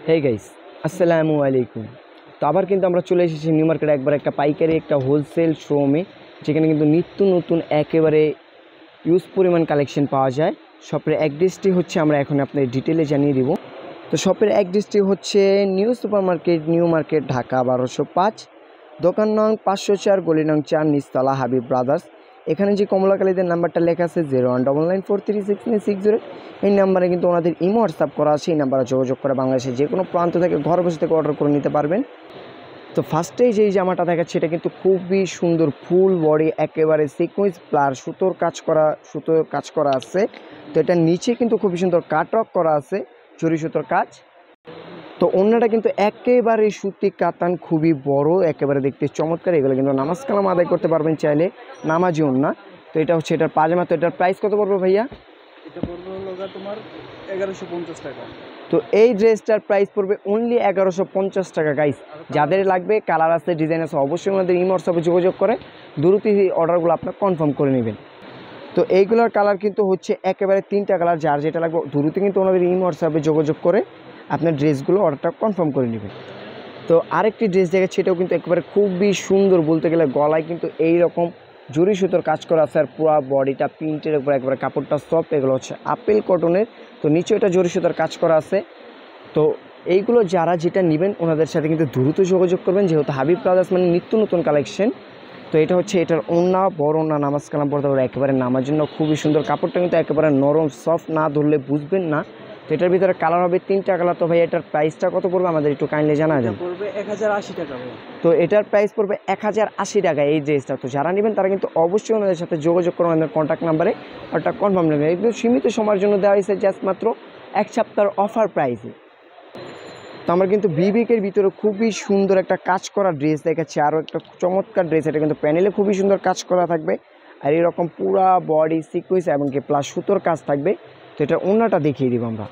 Hey guys, আসসালামু আলাইকুম। তো আবার কিন্তু আমরা চলে এসেছি নিউ মার্কেটে একবার একটা পাইকারি একটা হোলসেল শোরুমে, যেখানে কিন্তু নিত্য নতুন একেবারে ইউজ পরিমাণ কালেকশন পাওয়া যায়। শপের অ্যাড্রেসটি হচ্ছে আমরা এখন আপনাদের ডিটেলে জানিয়ে দিব। তো শপের অ্যাড্রেসটি হচ্ছে new super market, new market, Dhaka 1205, দোকান নং 504, গলি নং 4, নিচতলা, হাবিব ব্রাদার্স। এখানে যে কমলা কালীদের নাম্বারটা লেখা আছে 0199436960, এই নাম্বারে কিন্তু ওনাদের ইমো হোয়াটসঅ্যাপ করা আছে। এই নাম্বারে যোগাযোগ করে বাংলাদেশের যে কোনো প্রান্ত থেকে ঘর বসে থেকে অর্ডার করে নিতে পারবেন। তো ফার্স্টেই যেই জামাটা দেখাচ্ছে এটা কিন্তু খুবই সুন্দর, ফুল বডি একেবারে সিকুয়েন্স প্লাস সুতোর কাজ করা আছে। তো এটা নিচে কিন্তু খুবই সুন্দর কাটওয়ার্ক করা আছে, জরি সুতোর কাজ। তো অন্যটা কিন্তু একেবারে সুতি কাতান, খুবই বড়, একেবারে দেখতে চমৎকার। এগুলো কিন্তু নামাজ কালাম আদায় করতে পারবেন চাইলে, নামাজি ওন্না। তো এটা হচ্ছে এটার পাজামা। তো এটার প্রাইস কত পড়বে ভাইয়া? এটা পড়বে হলো তোমার 1150 টাকা। তো এই ড্রেসটার প্রাইস পড়বে অনলি 1150 টাকা গাইস। যাদের লাগবে, কালার আছে, ডিজাইন আছে, অবশ্যই আমাদের ইমো হোয়াটসঅ্যাপে যোগাযোগ করে দ্রুতই অর্ডারগুলো আপনার কনফার্ম করে নেবেন। তো এইগুলোর কালার কিন্তু হচ্ছে একেবারে 3টা কালার, যার যেটা লাগবে দ্রুত কিন্তু ওনাদের ইমো হোয়াটসঅ্যাপে যোগাযোগ করে আপনার ড্রেসগুলো অর্ডারটা কনফার্ম করে নেবেন। তো আরেকটি ড্রেস দেখাচ্ছি, এটাও কিন্তু একেবারে খুবই সুন্দর, বলতে গেলে গলায় কিন্তু এইরকম জরি সুতোর কাজ করা আছে, আর পুরো বডিটা প্রিন্টের উপর একেবারে কাপড়টা সফট। এগুলো হচ্ছে আপেল কটনের। তো নিচে এটা জরি সুতোর কাজ করা আছে। তো এইগুলো যারা যেটা নেবেন ওনাদের সাথে কিন্তু দ্রুত যোগাযোগ করবেন, যেহেতু হাবিব ব্রাদার্স মানে নিত্য নতুন কালেকশন। তো এটা হচ্ছে এটার ওন্না, বড় ওন্না, নামাজ কালাম পড়তে পারে একেবারে নামার জন্য খুবই সুন্দর। কাপড়টা কিন্তু একেবারে নরম সফট, না ধরলে বুঝবেন না। তো এটার ভিতরে কালার হবে 3টা কালার। তো ভাই এটার প্রাইসটা কত পড়বে আমাদের একটু কাইন্ডলি জানা যান। পড়বে 1080 টাকা ভাই। তো এটার প্রাইস পড়বে 1080 টাকা এই ড্রেসটা। তো যারা নেবেন তারা কিন্তু অবশ্যই ওনাদের সাথে যোগাযোগ করুন, আমাদের কন্ট্যাক্ট নাম্বারে ওটা কনফার্ম নেবেন। একদম সীমিত সময়ের জন্য দেওয়া হয়েছে, জাস্ট মাত্র 1 সপ্তাহের অফার প্রাইসে। তো আমরা কিন্তু বিবেকের ভিতরে খুবই সুন্দর একটা কাজ করা ড্রেস দেখাচ্ছি, আরও একটা চমৎকার ড্রেস। এটা কিন্তু প্যানেলে খুবই সুন্দর কাজ করা থাকবে, আর এরকম পুরা বডি সিকুয়েন্স এবং কি প্লাস সুতোর কাজ থাকবে। তো এটার ওন্নাটা দেখিয়ে দিব আমরা।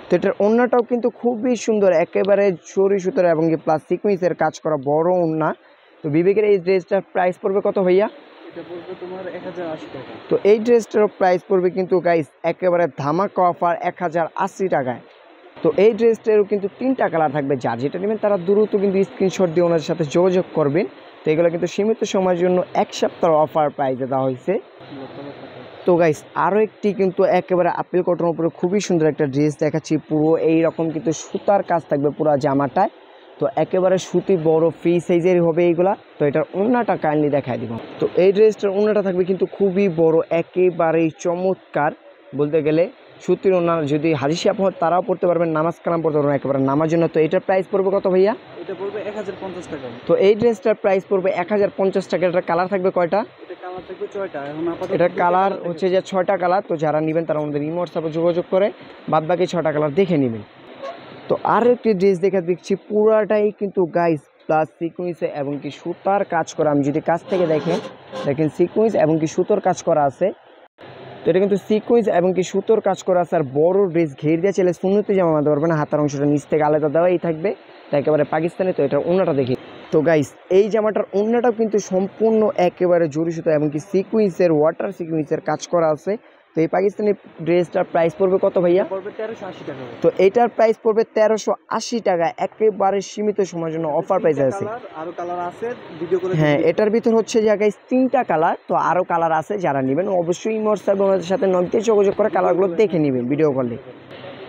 তো এটার ওন্নাটাও কিন্তু খুবই সুন্দর, একেবারে জরি সুতোর এবং কি প্লাস সিকুয়েন্সের কাজ করা বড় ওন্না। তো বিবেকের এই ড্রেসটার প্রাইস পড়বে কত ভাইয়া? এটা পড়বে তোমার 1080 টাকা। তো এই ড্রেসটারও প্রাইস পড়বে কিন্তু গাইস একেবারে ধামাকা অফার 1080 টাকায়। তো এই ড্রেসটারও কিন্তু 3টা কালার থাকবে, যার যেটা নেবেন তারা দ্রুত কিন্তু স্ক্রিনশট দিয়ে ওনাদের সাথে যোগাযোগ করবেন। তো এগুলো কিন্তু সীমিত সময়ের জন্য 1 সপ্তাহ অফার প্রাইসে দেওয়া হয়েছে। তো গাইস আরও একটি কিন্তু একেবারে আপেল কটনের উপরে খুবই সুন্দর একটা ড্রেস দেখাচ্ছি, পুরো এইরকম কিন্তু সুতার কাজ থাকবে পুরো জামাটায়। তো একেবারে সুতি বড় ফ্রি সাইজের হবে এইগুলা। তো এটার ওন্নাটা কাইন্ডলি দেখাই দিব। তো এই ড্রেসটার ওন্নাটা থাকবে কিন্তু খুবই বড়, একেবারেই চমৎকার, বলতে গেলে সুতির ওন্না। যদি হাজি সাহেব হয় তারাও পড়তে পারবেন, নামাজ কালাম পড়তে পারবেন একেবারে নামার জন্য। তো এটার প্রাইস পড়বে কত ভাইয়া? এটা পড়বে 1050 টাকা। তো এই ড্রেসটার প্রাইস পড়বে 1050 টাকা। এটার কালার থাকবে কয়টা? এটা কালার থাকবে 6টা। এখন আপাতত এটার কালার হচ্ছে যে 6টা কালার। তো যারা নেবেন তারা আমাদের ইমো হোয়াটসঅ্যাপে যোগাযোগ করে বাদবাকি 6টা কালার দেখে নেবেন। তো আর একটি ড্রেস দেখা দেখছি, পুরাটাই কিন্তু গাইস প্লাস সিকুয়েন্সে এবং কি সুতার কাজ করা। আমি যদি কাছ থেকে দেখেন সিকুয়েন্স এবং কি সুতোর কাজ করা আছে। তো এটা কিন্তু সিকুয়েন্স এবং কি সুতোর কাজ করা আছে, আর বড় ড্রেস ঘের দিয়ে চলে সুন্নতি জামা বাঁধতে পারবে না, হাতার অংশটা নিচ থেকে আলাদা দেওয়াই থাকবে, তো একেবারে পাকিস্তানি। তো এটার ওন্নাটা দেখি। তো গাইস এই জামাটার ওন্নাটাও কিন্তু সম্পূর্ণ একেবারে জরি সুতো এবং কি সিকুয়েন্সের ওয়াটার সিকুয়েন্সের কাজ করা আছে। তো এই পাকিস্তানি ড্রেসটার প্রাইস পড়বে কত ভাইয়া? পড়বে 1380 টাকা। তো এটার প্রাইস পড়বে 1380 টাকা, একেবারে সীমিত সময়ের জন্য অফার প্রাইস আছে। আরো কালার আছে, ভিডিও করে হ্যাঁ, এটার ভিতর হচ্ছে যে গাইস 3টা কালার। তো আরও কালার আছে, যারা নেবেন অবশ্যই ইমো হোয়াটসঅ্যাপে আমাদের সাথে নক দিয়ে যোগাযোগ করে কালারগুলো দেখে নেবেন ভিডিও কলে।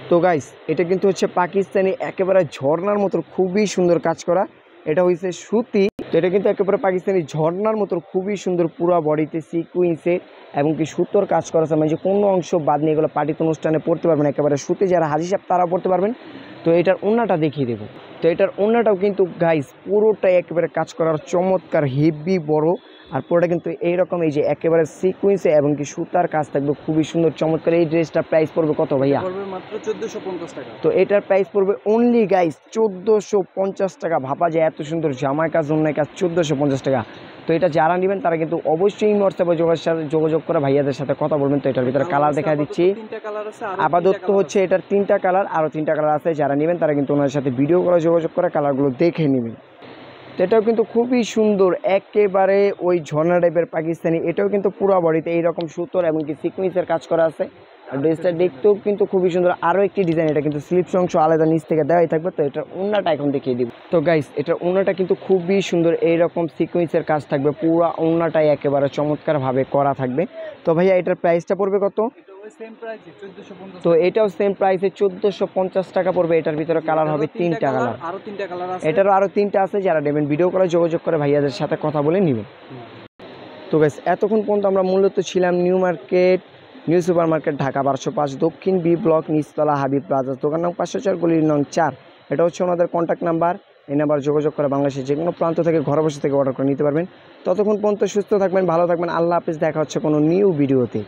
তো গাইস এটা কিন্তু হচ্ছে পাকিস্তানি, একেবারে ঝর্ণার মতো খুবই সুন্দর কাজ করা। এটা হয়েছে সুতি। তো এটা কিন্তু একেবারে পাকিস্তানি ঝর্ণার মতো খুবই সুন্দর, পুরো বডিতে সিকুয়েন্সে এবং কি সুতোর কাজ করা আছে, মানে যে কোনো অংশ বাদ নিয়ে এগুলো পার্টিতে অনুষ্ঠানে পড়তে পারবেন একেবারে সুতি। যারা হাজি সাহেব তারা পড়তে পারবেন। তো এটার ওন্নাটা দেখিয়ে দেবো। তো এটার ওন্নাটাও কিন্তু গাইস পুরোটাই একেবারে কাজ করার চমৎকার, হেভি বড়, আর পুরোটা কিন্তু এইরকম এই যে একেবারে সিকুয়েন্সে এবং কি সুতার কাজ থাকবে খুবই সুন্দর চমৎকার। এই ড্রেসটার প্রাইস পড়বে কত ভাইয়া? পড়বে মাত্র 1450 টাকা। তো এটার প্রাইস পড়বে অনলি গাইস 1450 টাকা। ভাবা যায় এত সুন্দর জামায় কাজ, অন্যায় কাজ, 1450 টাকা। তো এটা যারা নেবেন তারা কিন্তু অবশ্যই হোয়াটসঅ্যাপে যোগাযোগ করে ভাইয়াদের সাথে কথা বলবেন। তো এটার ভিতরে কালার দেখা দিচ্ছি, আপাতত হচ্ছে এটার 3টা কালার, আরও 3টা কালার আছে। যারা নেবেন তারা কিন্তু ওনার সাথে ভিডিও করে যোগাযোগ করে কালারগুলো দেখে নেবেন। তো এটাও কিন্তু খুবই সুন্দর, একেবারে ওই ঝর্ণা টাইপের পাকিস্তানি। এটাও কিন্তু পুরো বডিতে এইরকম সুতোর এবং কি সিকুয়েন্সের কাজ করা আছে। আর ড্রেসটা দেখতেও কিন্তু খুবই সুন্দর। আরও একটি ডিজাইন, এটা কিন্তু স্লিপস অংশ আলাদা নিচ থেকে দেওয়াই থাকবে। তো এটার ওড়নাটা এখন দেখিয়ে দিব। তো গাইস এটার ওড়নাটা কিন্তু খুবই সুন্দর, এইরকম সিকোয়েন্সের কাজ থাকবে, পুরো ওড়নাটাই একেবারে চমৎকারভাবে করা থাকবে। তো ভাইয়া এটার প্রাইসটা পড়বে কত? সেম প্রাইসে 1450। তো এটাও সেম প্রাইসে 1450 টাকা পড়বে। এটার ভিতরে কালার হবে 3টা কালার, আরো 3টা কালার আছে। এটারও আরও 3টা আছে। যারা নেবেন ভিডিও কলে যোগাযোগ করে ভাইয়াদের সাথে কথা বলে নেবেন। তো গাইস এতক্ষণ পর্যন্ত আমরা মূলত ছিলাম new market, new super market, Dhaka 1205, দক্ষিণ বি ব্লক, নিচতলা, হাবিব প্লাজা, দোকান নং 504, গলির নং 4। এটা হচ্ছে ওনাদের কন্ট্যাক্ট নাম্বার। এই নাম্বার যোগাযোগ করে বাংলাদেশের যে কোনো প্রান্ত থেকে ঘরে বসে থেকে অর্ডার করে নিতে পারবেন। ততক্ষণ পর্যন্ত সুস্থ থাকবেন, ভালো থাকবেন। আল্লাহ হাফিজ, দেখা হচ্ছে কোনো নিউ ভিডিওতে।